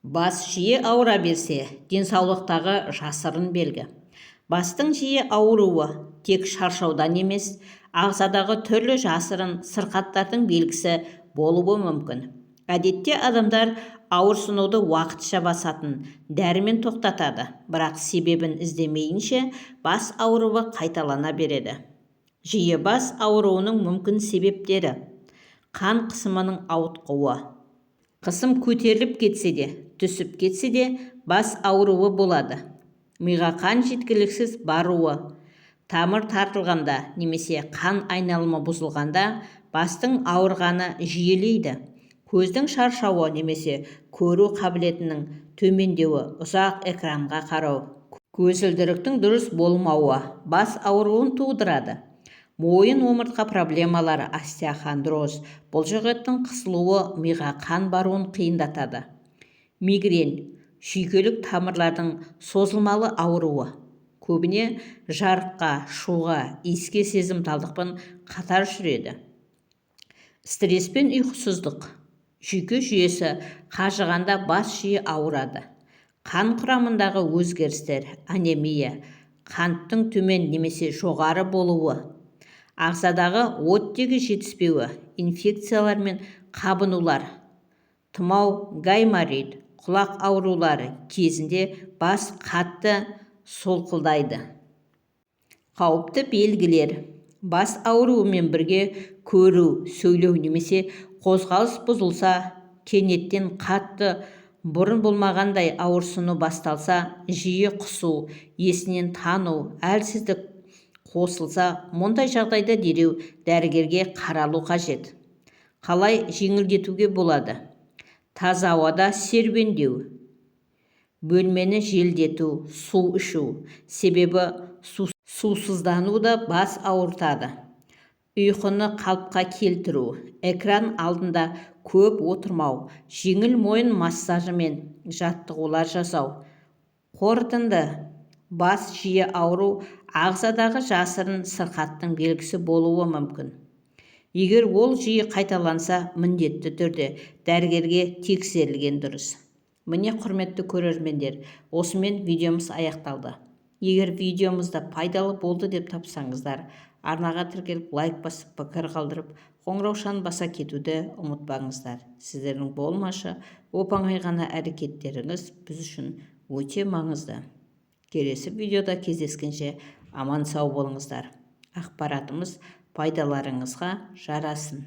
Бас жиі ауыра берсе, денсаулықтағы жасырын белгі. Бастың жиі ауыруы тек шаршаудан емес, ағзадағы түрлі жасырын сырқаттардың белгісі болуы мүмкін. Әдетте адамдар ауырсынуды уақытша басатын дәрімен тоқтатады, бірақ себебін іздемейінше бас ауруы қайталана береді. Жиі бас ауруының мүмкін себептері: қан қысымының ауытқуы. Қысым көтеріліп кетсе де, түсіп кетсе де, бас ауруы болады. Миға қан жеткіліксіз баруы. Тамыр тартылғанда немесе қан айналымы бұзылғанда бастың ауырғаны жиілейді. Көздің шаршауы немесе көру қабілетінің төмендеуі, ұзақ экранға қарау, көзілдіріктің дұрыс болмауы бас ауруын тудырады. Мойын омыртқа проблемалары, остеохондроз, бұлшықеттің қысылуы миға қан баруын қиындатады. Мигрень, жүйкелік тамырлардың созылмалы ауруы. Көбіне жарыққа, шуға, иіске сезімталдықпен қатар жүреді. Стресс пен ұйқысыздық. Жүйке жүйесі қажығанда бас жиі ауырады. Қан құрамындағы өзгерістер, анемия, қанттың төмен немесе жоғары болуы, ағзадағы оттегі жетіспеуі, инфекциялар мен қабынулар, тұмау, гайморит, құлақ аурулары кезінде бас қатты солқылдайды. Қауіпті белгілер: бас ауруымен бірге көру, сөйлеу немесе қозғалыс бұзылса, кенеттен қатты бұрын болмағандай ауырсыну басталса, жиі құсу, есінен тану, әлсіздік қосылса, мұндай жағдайда дереу дәрігерге қаралу қажет. Қалай жеңілдетуге болады? Таза ауада серуендеу, бөлмені желдету, су ішу. Себебі сусыздану да бас ауыртады. Ұйқыны қалыпқа келтіру, экран алдында көп отырмау, жеңіл мойын массажы мен жаттығулар жасау. Қорытынды: бас жиі ауыру ағзадағы жасырын сырқаттың белгісі болуы мүмкін. Егер ол жиі қайталанса, міндетті түрде дәрігерге тексерілген дұрыс. Міне, құрметті көрермендер, осымен видеомыз аяқталды. Егер видеомызда пайдалы болды деп тапсаңыздар, арнаға тіркеліп, лайк басып, пікір қалдырып, қоңыраушаны баса кетуді ұмытпаңыздар. Сіздердің болмашы оп-оңай ғана әрекеттеріңіз біз үшін өте маңызды. Келесі видеода кездескенше аман сау болыңыздар. Ақпаратымыз пайдаларыңызға жарасын.